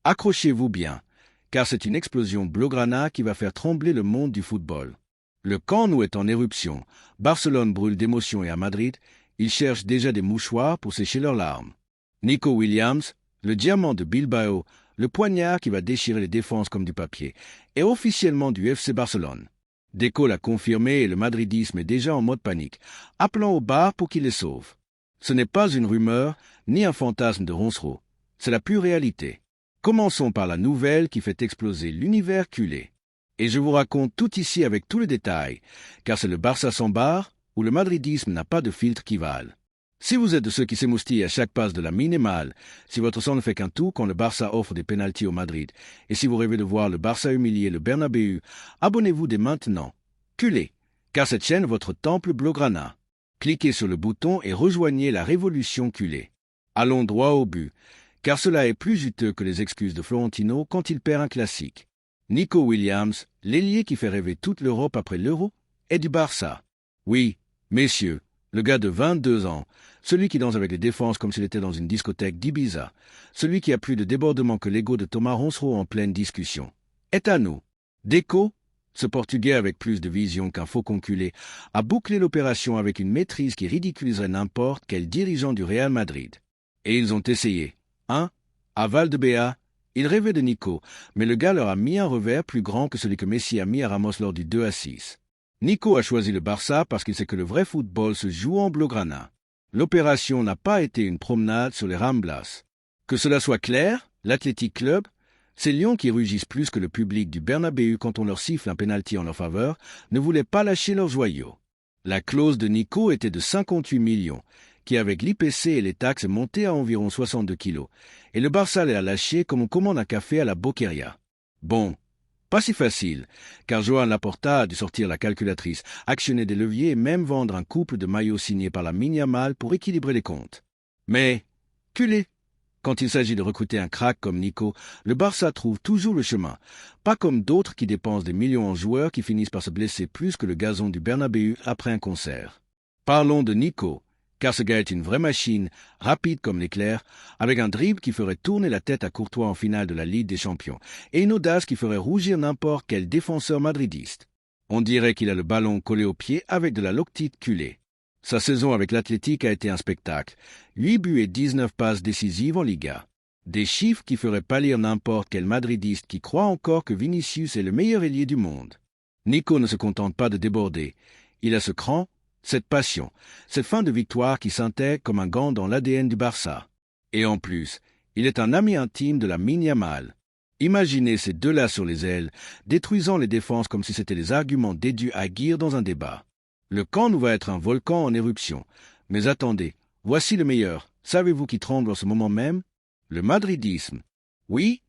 Accrochez-vous bien, car c'est une explosion blaugrana qui va faire trembler le monde du football. Le Camp Nou est en éruption. Barcelone brûle d'émotion et à Madrid, ils cherchent déjà des mouchoirs pour sécher leurs larmes. Nico Williams, le diamant de Bilbao, le poignard qui va déchirer les défenses comme du papier, est officiellement du FC Barcelone. Deco l'a confirmé et le madridisme est déjà en mode panique, appelant au bar pour qu'il les sauve. Ce n'est pas une rumeur, ni un fantasme de roncereau. C'est la pure réalité. Commençons par la nouvelle qui fait exploser l'univers culé. Et je vous raconte tout ici avec tous les détails, car c'est le Barça sans bar où le madridisme n'a pas de filtre qui vale. Si vous êtes de ceux qui s'émoustillent à chaque passe de la mine et mal, si votre sang ne fait qu'un tout quand le Barça offre des pénaltys au Madrid, et si vous rêvez de voir le Barça humilier le Bernabéu, abonnez-vous dès maintenant. Culé, car cette chaîne est votre temple blaugrana. Cliquez sur le bouton et rejoignez la révolution culé. Allons droit au but, car cela est plus juteux que les excuses de Florentino quand il perd un classique. Nico Williams, l'ailier qui fait rêver toute l'Europe après l'Euro, est du Barça. Oui, messieurs, le gars de 22 ans, celui qui danse avec les défenses comme s'il était dans une discothèque d'Ibiza, celui qui a plus de débordement que l'ego de Thomas Roncereau en pleine discussion, est à nous. Deco, ce Portugais avec plus de vision qu'un faux conculé, a bouclé l'opération avec une maîtrise qui ridiculiserait n'importe quel dirigeant du Real Madrid. Et ils ont essayé. À Valdebea, ils rêvaient de Nico, mais le gars leur a mis un revers plus grand que celui que Messi a mis à Ramos lors du 2-6. Nico a choisi le Barça parce qu'il sait que le vrai football se joue en blaugrana. L'opération n'a pas été une promenade sur les Ramblas. Que cela soit clair, l'Athletic Club, ces lions qui rugissent plus que le public du Bernabéu quand on leur siffle un pénalty en leur faveur, ne voulaient pas lâcher leurs joyaux. La clause de Nico était de 58 millions, qui avec l'IPC et les taxes est montée à environ 62 kilos, et le Barça l'a lâché comme on commande un café à la Boqueria. Bon, pas si facile, car Joan Laporta a dû sortir la calculatrice, actionner des leviers et même vendre un couple de maillots signés par la Yamal pour équilibrer les comptes. Mais, culé, quand il s'agit de recruter un crack comme Nico, le Barça trouve toujours le chemin, pas comme d'autres qui dépensent des millions en joueurs qui finissent par se blesser plus que le gazon du Bernabéu après un concert. Parlons de Nico, car ce gars est une vraie machine, rapide comme l'éclair, avec un dribble qui ferait tourner la tête à Courtois en finale de la Ligue des Champions, et une audace qui ferait rougir n'importe quel défenseur madridiste. On dirait qu'il a le ballon collé au pied avec de la loctite culée. Sa saison avec l'Athletic a été un spectacle, 8 buts et 19 passes décisives en Liga. Des chiffres qui feraient pâlir n'importe quel madridiste qui croit encore que Vinicius est le meilleur ailier du monde. Nico ne se contente pas de déborder, il a ce cran, cette passion, cette fin de victoire qui s'intègre comme un gant dans l'ADN du Barça. Et en plus, il est un ami intime de la Yamal. Imaginez ces deux-là sur les ailes, détruisant les défenses comme si c'était les arguments d'Edu Aguirre dans un débat. Le Camp Nou va être un volcan en éruption. Mais attendez, voici le meilleur. Savez-vous qui tremble en ce moment même? Le madridisme. Oui,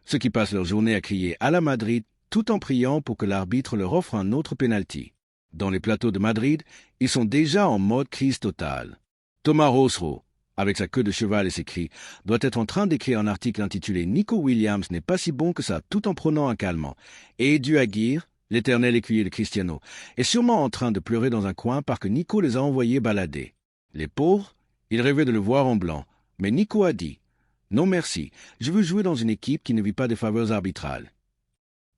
ceux qui passent leur journée à crier à la Madrid tout en priant pour que l'arbitre leur offre un autre pénalty. Dans les plateaux de Madrid, ils sont déjà en mode crise totale. Thomas Roncereau, avec sa queue de cheval et ses cris, doit être en train d'écrire un article intitulé « Nico Williams n'est pas si bon que ça » tout en prenant un calmant. Et Edu Aguirre, l'éternel écuyer de Cristiano, est sûrement en train de pleurer dans un coin parce que Nico les a envoyés balader. Les pauvres, ils rêvaient de le voir en blanc, mais Nico a dit « Non merci, je veux jouer dans une équipe qui ne vit pas des faveurs arbitrales. »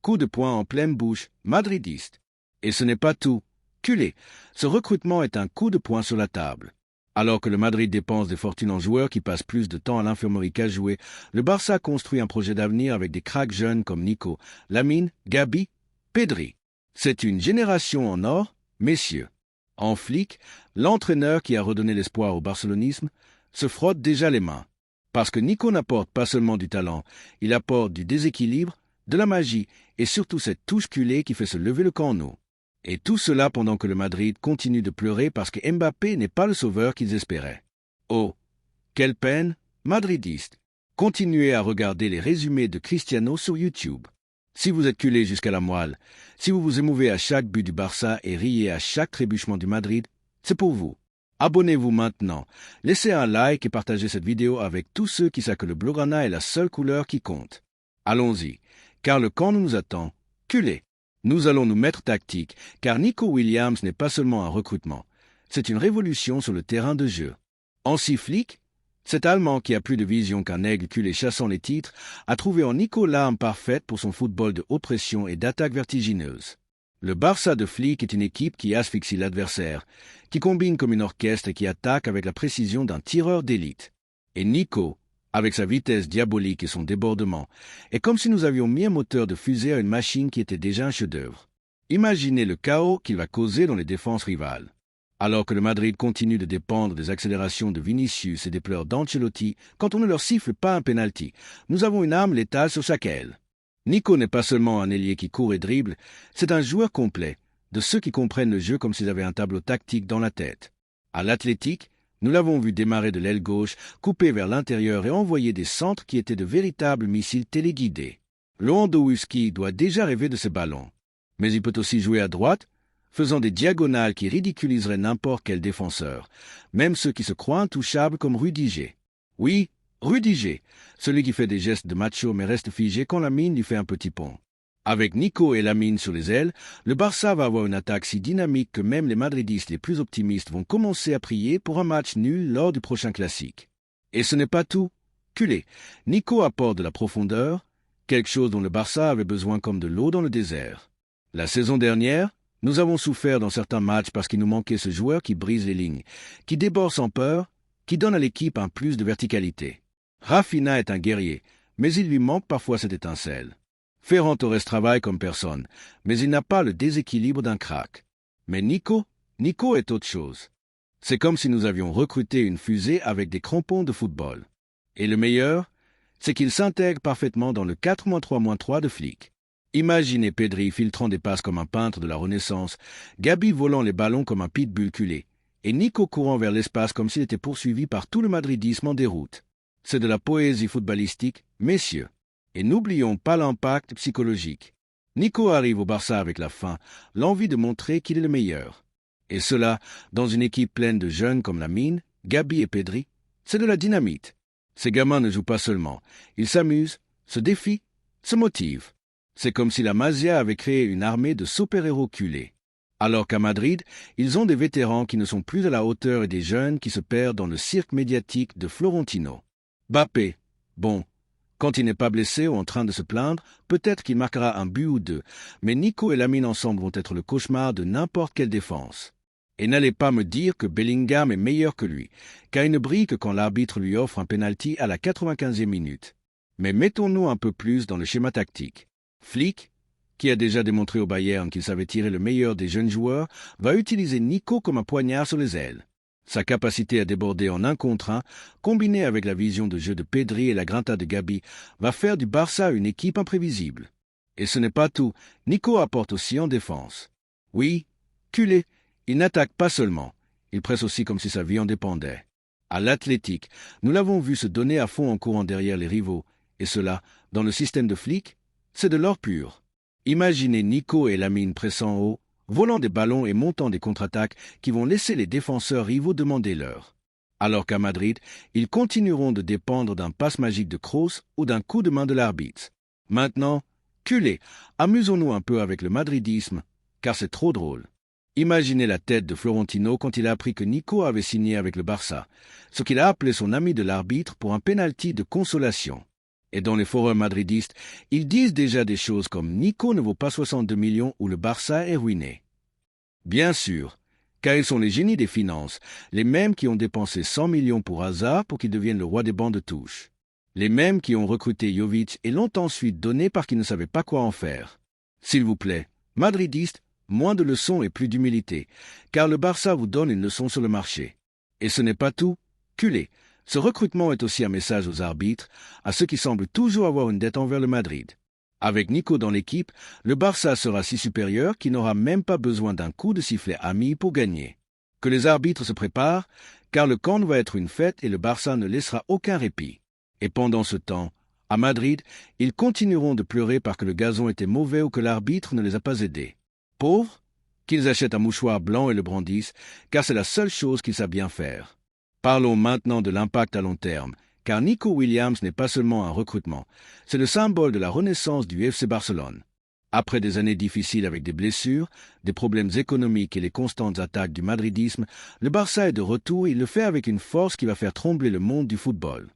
Coup de poing en pleine bouche, madridiste. Et ce n'est pas tout. Culé, ce recrutement est un coup de poing sur la table. Alors que le Madrid dépense des fortunes en joueurs qui passent plus de temps à l'infirmerie qu'à jouer, le Barça construit un projet d'avenir avec des cracks jeunes comme Nico, Lamine, Gabi, Pedri. C'est une génération en or, messieurs. En flic, l'entraîneur qui a redonné l'espoir au barcelonisme se frotte déjà les mains. Parce que Nico n'apporte pas seulement du talent, il apporte du déséquilibre, de la magie et surtout cette touche culée qui fait se lever le Camp Nou. Et tout cela pendant que le Madrid continue de pleurer parce que Mbappé n'est pas le sauveur qu'ils espéraient. Oh, quelle peine, madridiste. Continuez à regarder les résumés de Cristiano sur YouTube. Si vous êtes culé jusqu'à la moelle, si vous vous émouvez à chaque but du Barça et riez à chaque trébuchement du Madrid, c'est pour vous. Abonnez-vous maintenant, laissez un like et partagez cette vidéo avec tous ceux qui savent que le blaugrana est la seule couleur qui compte. Allons-y, car le camp nous attend, culé. Nous allons nous mettre tactique, car Nico Williams n'est pas seulement un recrutement, c'est une révolution sur le terrain de jeu. En 6 flics, Cet Allemand qui a plus de vision qu'un aigle culé chassant les titres a trouvé en Nico l'arme parfaite pour son football de haute pression et d'attaque vertigineuse. Le Barça de Flick est une équipe qui asphyxie l'adversaire, qui combine comme une orchestre et qui attaque avec la précision d'un tireur d'élite. Et Nico, avec sa vitesse diabolique et son débordement, est comme si nous avions mis un moteur de fusée à une machine qui était déjà un chef-d'œuvre. Imaginez le chaos qu'il va causer dans les défenses rivales. Alors que le Madrid continue de dépendre des accélérations de Vinicius et des pleurs d'Ancelotti quand on ne leur siffle pas un penalty, nous avons une arme létale sur chaque aile. Nico n'est pas seulement un ailier qui court et dribble, c'est un joueur complet, de ceux qui comprennent le jeu comme s'ils avaient un tableau tactique dans la tête. À l'Athletic, nous l'avons vu démarrer de l'aile gauche, couper vers l'intérieur et envoyer des centres qui étaient de véritables missiles téléguidés. Lewandowski doit déjà rêver de ces ballons. Mais il peut aussi jouer à droite, faisant des diagonales qui ridiculiseraient n'importe quel défenseur, même ceux qui se croient intouchables comme Rudiger. Oui, Rudiger, celui qui fait des gestes de macho mais reste figé quand Lamine lui fait un petit pont. Avec Nico et Lamine sur les ailes, le Barça va avoir une attaque si dynamique que même les madridistes les plus optimistes vont commencer à prier pour un match nul lors du prochain classique. Et ce n'est pas tout. Culé, Nico apporte de la profondeur, quelque chose dont le Barça avait besoin comme de l'eau dans le désert. La saison dernière, nous avons souffert dans certains matchs parce qu'il nous manquait ce joueur qui brise les lignes, qui déborde sans peur, qui donne à l'équipe un plus de verticalité. Rafinha est un guerrier, mais il lui manque parfois cette étincelle. Ferran Torres travaille comme personne, mais il n'a pas le déséquilibre d'un crack. Mais Nico est autre chose. C'est comme si nous avions recruté une fusée avec des crampons de football. Et le meilleur, c'est qu'il s'intègre parfaitement dans le 4-3-3 de Flick. Imaginez Pedri filtrant des passes comme un peintre de la Renaissance, Gabi volant les ballons comme un pitbull culé, et Nico courant vers l'espace comme s'il était poursuivi par tout le madridisme en déroute. C'est de la poésie footballistique, messieurs. Et n'oublions pas l'impact psychologique. Nico arrive au Barça avec la faim, l'envie de montrer qu'il est le meilleur. Et cela, dans une équipe pleine de jeunes comme Lamine, Gabi et Pedri, c'est de la dynamite. Ces gamins ne jouent pas seulement, ils s'amusent, se défient, se motivent. C'est comme si la Masia avait créé une armée de super-héros culés. Alors qu'à Madrid, ils ont des vétérans qui ne sont plus à la hauteur et des jeunes qui se perdent dans le cirque médiatique de Florentino. Mbappé, bon, quand il n'est pas blessé ou en train de se plaindre, peut-être qu'il marquera un but ou deux, mais Nico et Lamine ensemble vont être le cauchemar de n'importe quelle défense. Et n'allez pas me dire que Bellingham est meilleur que lui, car il ne brille que quand l'arbitre lui offre un penalty à la 95e minute. Mais mettons-nous un peu plus dans le schéma tactique. Flick, qui a déjà démontré au Bayern qu'il savait tirer le meilleur des jeunes joueurs, va utiliser Nico comme un poignard sur les ailes. Sa capacité à déborder en 1 contre 1, combinée avec la vision de jeu de Pedri et la grinta de Gabi, va faire du Barça une équipe imprévisible. Et ce n'est pas tout, Nico apporte aussi en défense. Oui, culé, il n'attaque pas seulement, il presse aussi comme si sa vie en dépendait. À l'Athletic, nous l'avons vu se donner à fond en courant derrière les rivaux, et cela, dans le système de Flick, c'est de l'or pur. Imaginez Nico et Lamine pressant haut, volant des ballons et montant des contre-attaques qui vont laisser les défenseurs rivaux demander l'heure. Alors qu'à Madrid, ils continueront de dépendre d'un passe magique de Kroos ou d'un coup de main de l'arbitre. Maintenant, culé, amusons-nous un peu avec le madridisme, car c'est trop drôle. Imaginez la tête de Florentino quand il a appris que Nico avait signé avec le Barça, ce qu'il a appelé son ami de l'arbitre pour un penalty de consolation. Et dans les forums madridistes, ils disent déjà des choses comme Nico ne vaut pas 62 millions ou le Barça est ruiné. Bien sûr, car ils sont les génies des finances, les mêmes qui ont dépensé 100 millions pour Hazard pour qu'il devienne le roi des bancs de touche. Les mêmes qui ont recruté Jovic et l'ont ensuite donné parce qu'ils ne savaient pas quoi en faire. S'il vous plaît, madridistes, moins de leçons et plus d'humilité, car le Barça vous donne une leçon sur le marché. Et ce n'est pas tout, culé. Ce recrutement est aussi un message aux arbitres, à ceux qui semblent toujours avoir une dette envers le Madrid. Avec Nico dans l'équipe, le Barça sera si supérieur qu'il n'aura même pas besoin d'un coup de sifflet ami pour gagner. Que les arbitres se préparent, car le camp va être une fête et le Barça ne laissera aucun répit. Et pendant ce temps, à Madrid, ils continueront de pleurer parce que le gazon était mauvais ou que l'arbitre ne les a pas aidés. Pauvres, qu'ils achètent un mouchoir blanc et le brandissent, car c'est la seule chose qu'ils savent bien faire. Parlons maintenant de l'impact à long terme, car Nico Williams n'est pas seulement un recrutement, c'est le symbole de la renaissance du FC Barcelone. Après des années difficiles avec des blessures, des problèmes économiques et les constantes attaques du madridisme, le Barça est de retour et il le fait avec une force qui va faire trembler le monde du football.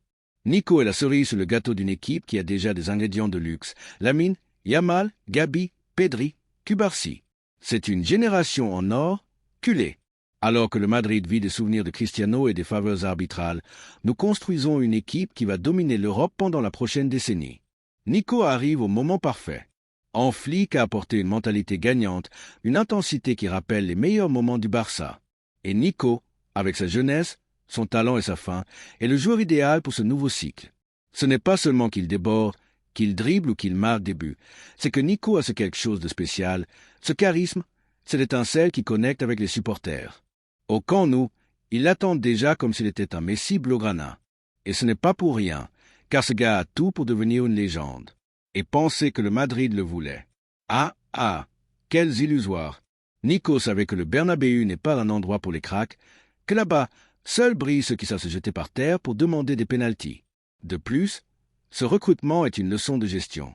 Nico est la cerise sur le gâteau d'une équipe qui a déjà des ingrédients de luxe. Lamine, Yamal, Gabi, Pedri, Cubarsí. C'est une génération en or, culée. Alors que le Madrid vit des souvenirs de Cristiano et des faveurs arbitrales, nous construisons une équipe qui va dominer l'Europe pendant la prochaine décennie. Nico arrive au moment parfait. En flic a apporté une mentalité gagnante, une intensité qui rappelle les meilleurs moments du Barça. Et Nico, avec sa jeunesse, son talent et sa faim, est le joueur idéal pour ce nouveau cycle. Ce n'est pas seulement qu'il déborde, qu'il dribble ou qu'il marque des buts. C'est que Nico a ce quelque chose de spécial, ce charisme, cette étincelle qui connecte avec les supporters. Au Camp Nou, ils l'attendent déjà comme s'il était un Messi blaugrana. Et ce n'est pas pour rien, car ce gars a tout pour devenir une légende. Et penser que le Madrid le voulait. Ah, quels illusoires. Nico savait que le Bernabéu n'est pas un endroit pour les cracks, que là-bas, seuls brillent ceux qui savent se jeter par terre pour demander des pénaltys. De plus, ce recrutement est une leçon de gestion.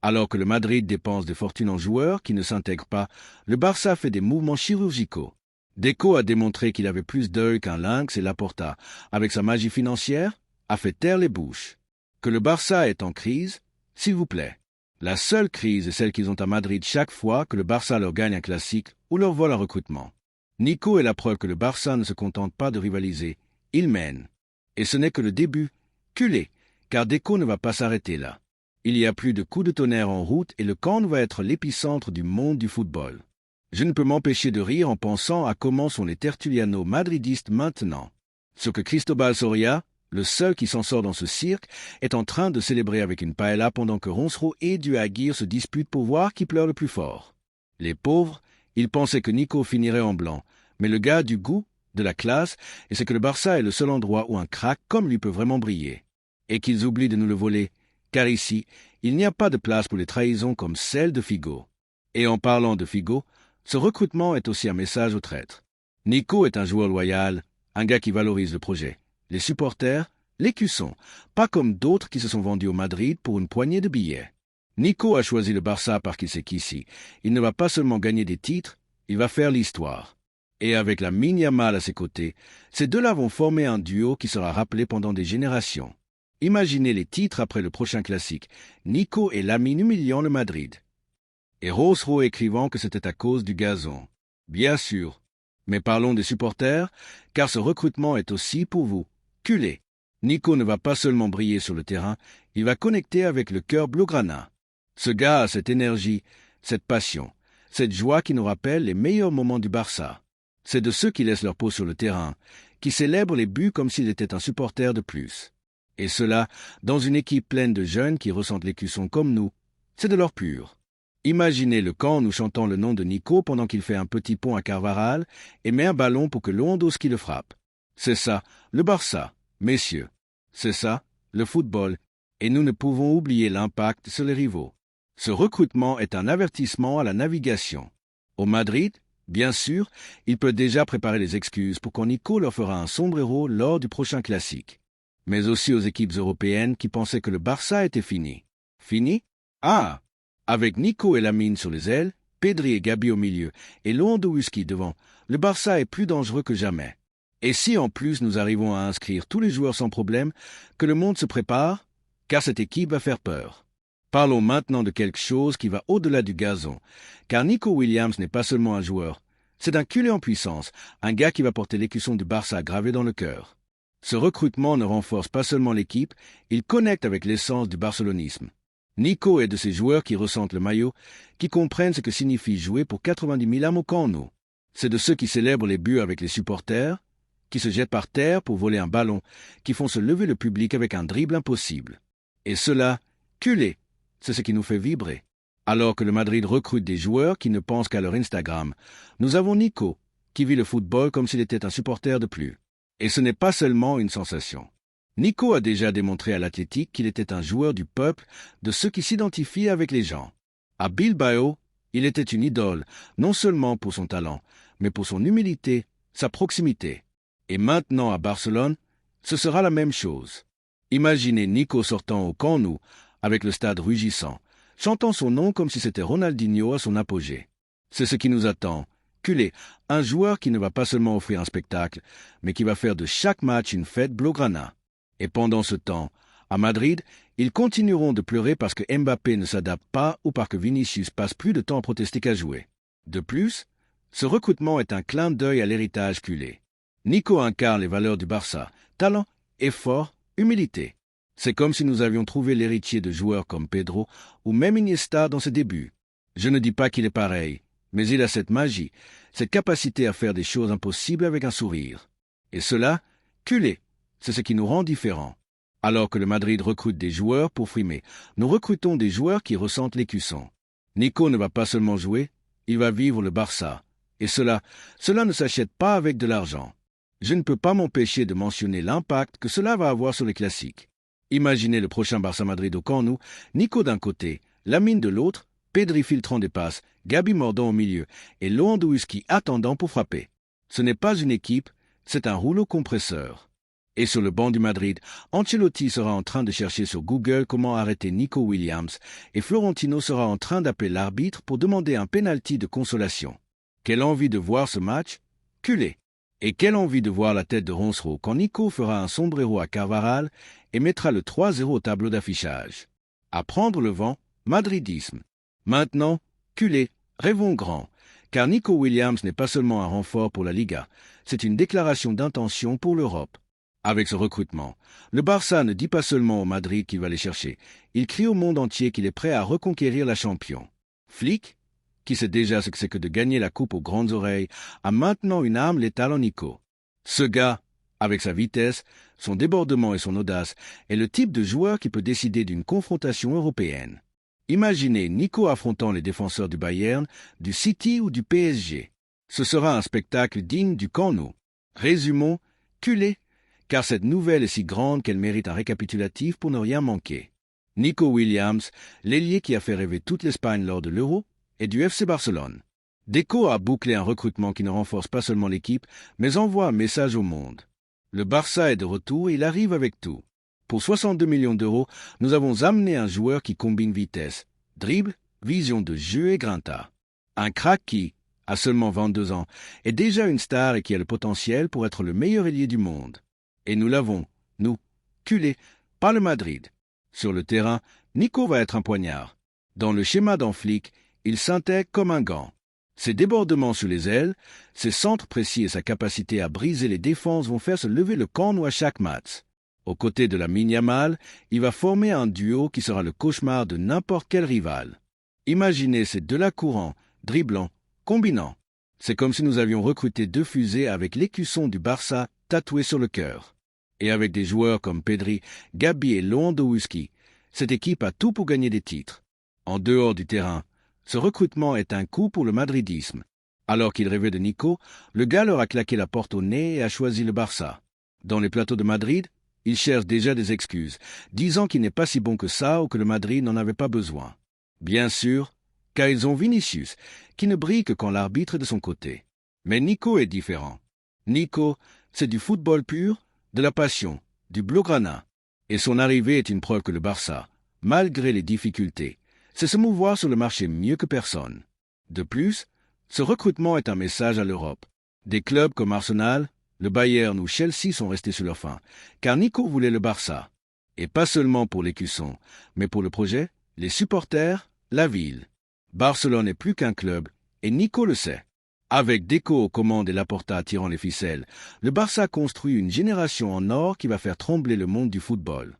Alors que le Madrid dépense des fortunes en joueurs qui ne s'intègrent pas, le Barça fait des mouvements chirurgicaux. Deco a démontré qu'il avait plus d'œil qu'un lynx et Laporta, avec sa magie financière, a fait taire les bouches. Que le Barça est en crise, s'il vous plaît. La seule crise est celle qu'ils ont à Madrid chaque fois que le Barça leur gagne un classique ou leur vole un recrutement. Nico est la preuve que le Barça ne se contente pas de rivaliser, il mène. Et ce n'est que le début, culé, car Deco ne va pas s'arrêter là. Il y a plus de coups de tonnerre en route et le Camp Nou va être l'épicentre du monde du football. Je ne peux m'empêcher de rire en pensant à comment sont les tertulianos madridistes maintenant. Ce que Cristobal Soria, le seul qui s'en sort dans ce cirque, est en train de célébrer avec une paella pendant que Roncero et Duhaguir se disputent pour voir qui pleure le plus fort. Les pauvres, ils pensaient que Nico finirait en blanc, mais le gars a du goût, de la classe, et c'est que le Barça est le seul endroit où un crack comme lui peut vraiment briller. Et qu'ils oublient de nous le voler, car ici, il n'y a pas de place pour les trahisons comme celle de Figo. Et en parlant de Figo, ce recrutement est aussi un message aux traîtres. Nico est un joueur loyal, un gars qui valorise le projet. Les supporters, l'écusson, pas comme d'autres qui se sont vendus au Madrid pour une poignée de billets. Nico a choisi le Barça parce qu'il sait qu'ici, il ne va pas seulement gagner des titres, il va faire l'histoire. Et avec Lamine Yamal à ses côtés, ces deux-là vont former un duo qui sera rappelé pendant des générations. Imaginez les titres après le prochain classique, Nico et Lamine humiliant le Madrid. Et Roncero écrivant que c'était à cause du gazon. Bien sûr. Mais parlons des supporters, car ce recrutement est aussi pour vous. Culé. Nico ne va pas seulement briller sur le terrain, il va connecter avec le cœur blaugrana. Ce gars a cette énergie, cette passion, cette joie qui nous rappelle les meilleurs moments du Barça. C'est de ceux qui laissent leur peau sur le terrain, qui célèbrent les buts comme s'il était un supporter de plus. Et cela, dans une équipe pleine de jeunes qui ressentent l'écusson comme nous, c'est de l'or pur. Imaginez le Camp nous chantant le nom de Nico pendant qu'il fait un petit pont à Carvaral et met un ballon pour que Lewandowski le frappe. C'est ça, le Barça, messieurs. C'est ça, le football, et nous ne pouvons oublier l'impact sur les rivaux. Ce recrutement est un avertissement à la navigation. Au Madrid, bien sûr, il peut déjà préparer les excuses pour quand Nico leur fera un sombrero lors du prochain classique. Mais aussi aux équipes européennes qui pensaient que le Barça était fini. Fini? Ah! Avec Nico et Lamine sur les ailes, Pedri et Gabi au milieu, et Lewandowski devant, le Barça est plus dangereux que jamais. Et si en plus nous arrivons à inscrire tous les joueurs sans problème, que le monde se prépare, car cette équipe va faire peur. Parlons maintenant de quelque chose qui va au-delà du gazon, car Nico Williams n'est pas seulement un joueur, c'est un culé en puissance, un gars qui va porter l'écusson du Barça gravé dans le cœur. Ce recrutement ne renforce pas seulement l'équipe, il connecte avec l'essence du barcelonisme. Nico est de ces joueurs qui ressentent le maillot, qui comprennent ce que signifie jouer pour 90 000 âmes au Camp Nou. C'est de ceux qui célèbrent les buts avec les supporters, qui se jettent par terre pour voler un ballon, qui font se lever le public avec un dribble impossible. Et cela, culé, c'est ce qui nous fait vibrer. Alors que le Madrid recrute des joueurs qui ne pensent qu'à leur Instagram, nous avons Nico, qui vit le football comme s'il était un supporter de plus. Et ce n'est pas seulement une sensation. Nico a déjà démontré à l'Athletic qu'il était un joueur du peuple, de ceux qui s'identifient avec les gens. À Bilbao, il était une idole, non seulement pour son talent, mais pour son humilité, sa proximité. Et maintenant à Barcelone, ce sera la même chose. Imaginez Nico sortant au Camp Nou, avec le stade rugissant, chantant son nom comme si c'était Ronaldinho à son apogée. C'est ce qui nous attend. Culé, un joueur qui ne va pas seulement offrir un spectacle, mais qui va faire de chaque match une fête blaugrana. Et pendant ce temps, à Madrid, ils continueront de pleurer parce que Mbappé ne s'adapte pas ou parce que Vinicius passe plus de temps à protester qu'à jouer. De plus, ce recrutement est un clin d'œil à l'héritage culé. Nico incarne les valeurs du Barça, talent, effort, humilité. C'est comme si nous avions trouvé l'héritier de joueurs comme Pedro ou même Iniesta dans ses débuts. Je ne dis pas qu'il est pareil, mais il a cette magie, cette capacité à faire des choses impossibles avec un sourire. Et cela, culé, c'est ce qui nous rend différents. Alors que le Madrid recrute des joueurs pour frimer, nous recrutons des joueurs qui ressentent l'écusson. Nico ne va pas seulement jouer, il va vivre le Barça. Et cela ne s'achète pas avec de l'argent. Je ne peux pas m'empêcher de mentionner l'impact que cela va avoir sur les classiques. Imaginez le prochain Barça-Madrid au Camp Nou, Nico d'un côté, Lamine de l'autre, Pedri filtrant des passes, Gabi mordant au milieu et Lewandowski attendant pour frapper. Ce n'est pas une équipe, c'est un rouleau compresseur. Et sur le banc du Madrid, Ancelotti sera en train de chercher sur Google comment arrêter Nico Williams et Florentino sera en train d'appeler l'arbitre pour demander un penalty de consolation. Quelle envie de voir ce match? Culé. Et quelle envie de voir la tête de Roncereau quand Nico fera un sombrero à Carvaral et mettra le 3-0 au tableau d'affichage. À prendre le vent, madridisme. Maintenant, culé, rêvons grand, car Nico Williams n'est pas seulement un renfort pour la Liga, c'est une déclaration d'intention pour l'Europe. Avec ce recrutement, le Barça ne dit pas seulement au Madrid qu'il va les chercher, il crie au monde entier qu'il est prêt à reconquérir la champion. Flick, qui sait déjà ce que c'est que de gagner la coupe aux grandes oreilles, a maintenant une arme létale en Nico. Ce gars, avec sa vitesse, son débordement et son audace, est le type de joueur qui peut décider d'une confrontation européenne. Imaginez Nico affrontant les défenseurs du Bayern, du City ou du PSG. Ce sera un spectacle digne du Camp Nou. Résumons, culé, car cette nouvelle est si grande qu'elle mérite un récapitulatif pour ne rien manquer. Nico Williams, l'ailier qui a fait rêver toute l'Espagne lors de l'Euro, et du FC Barcelone. Deco a bouclé un recrutement qui ne renforce pas seulement l'équipe, mais envoie un message au monde. Le Barça est de retour et il arrive avec tout. Pour 62 millions d'euros, nous avons amené un joueur qui combine vitesse, dribble, vision de jeu et grinta. Un crack qui, à seulement 22 ans, est déjà une star et qui a le potentiel pour être le meilleur ailier du monde. Et nous l'avons, nous, culé, pas le Madrid. Sur le terrain, Nico va être un poignard. Dans le schéma d'Anflick, il s'intègre comme un gant. Ses débordements sur les ailes, ses centres précis et sa capacité à briser les défenses vont faire se lever le Camp Nou à chaque match. Aux côtés de Lamine Yamal, il va former un duo qui sera le cauchemar de n'importe quel rival. Imaginez ces deux-là courants, dribblant, combinant. C'est comme si nous avions recruté deux fusées avec l'écusson du Barça tatoué sur le cœur. Et avec des joueurs comme Pedri, Gabi et Lewandowski, cette équipe a tout pour gagner des titres. En dehors du terrain, ce recrutement est un coup pour le madridisme. Alors qu'il rêvait de Nico, le gars leur a claqué la porte au nez et a choisi le Barça. Dans les plateaux de Madrid, il cherche déjà des excuses, disant qu'il n'est pas si bon que ça ou que le Madrid n'en avait pas besoin. Bien sûr, car ils ont Vinicius, qui ne brille que quand l'arbitre est de son côté. Mais Nico est différent. Nico, c'est du football pur, de la passion, du blaugrana. Et son arrivée est une preuve que le Barça, malgré les difficultés, sait se mouvoir sur le marché mieux que personne. De plus, ce recrutement est un message à l'Europe. Des clubs comme Arsenal, le Bayern ou Chelsea sont restés sur leur faim, car Nico voulait le Barça. Et pas seulement pour l'écusson, mais pour le projet, les supporters, la ville. Barcelone n'est plus qu'un club, et Nico le sait. Avec Deco aux commandes et Laporta tirant les ficelles, le Barça construit une génération en or qui va faire trembler le monde du football.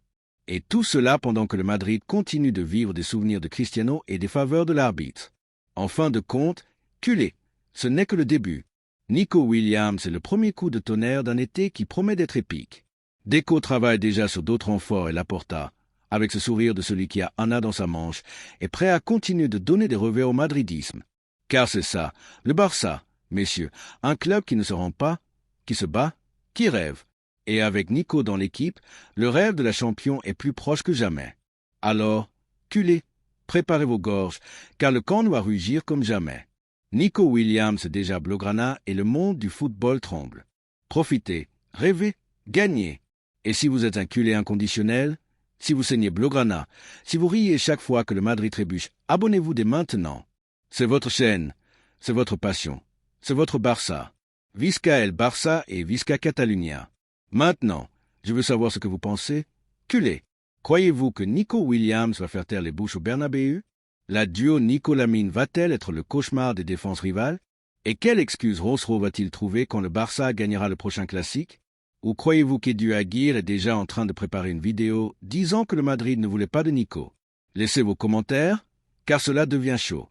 Et tout cela pendant que le Madrid continue de vivre des souvenirs de Cristiano et des faveurs de l'arbitre. En fin de compte, culé, ce n'est que le début. Nico Williams est le premier coup de tonnerre d'un été qui promet d'être épique. Deco travaille déjà sur d'autres renforts et Laporta, avec ce sourire de celui qui a Anna dans sa manche, est prêt à continuer de donner des revers au madridisme. Car c'est ça, le Barça, messieurs, un club qui ne se rend pas, qui se bat, qui rêve. Et avec Nico dans l'équipe, le rêve de la champion est plus proche que jamais. Alors, culé, préparez vos gorges, car le camp doit rugir comme jamais. Nico Williams est déjà blaugrana et le monde du football tremble. Profitez, rêvez, gagnez. Et si vous êtes un culé inconditionnel, Si vous saignez Blaugrana, si vous riez chaque fois que le Madrid trébuche, abonnez-vous dès maintenant. C'est votre chaîne, c'est votre passion, c'est votre Barça. Visca el Barça et Visca Catalunya. Maintenant, je veux savoir ce que vous pensez. Culé, croyez-vous que Nico Williams va faire taire les bouches au Bernabéu? La duo Nico-Lamine va-t-elle être le cauchemar des défenses rivales? Et quelle excuse Rosero va-t-il trouver quand le Barça gagnera le prochain classique? Ou croyez-vous qu'Edu Aguirre est déjà en train de préparer une vidéo disant que le Madrid ne voulait pas de Nico? Laissez vos commentaires, car cela devient chaud.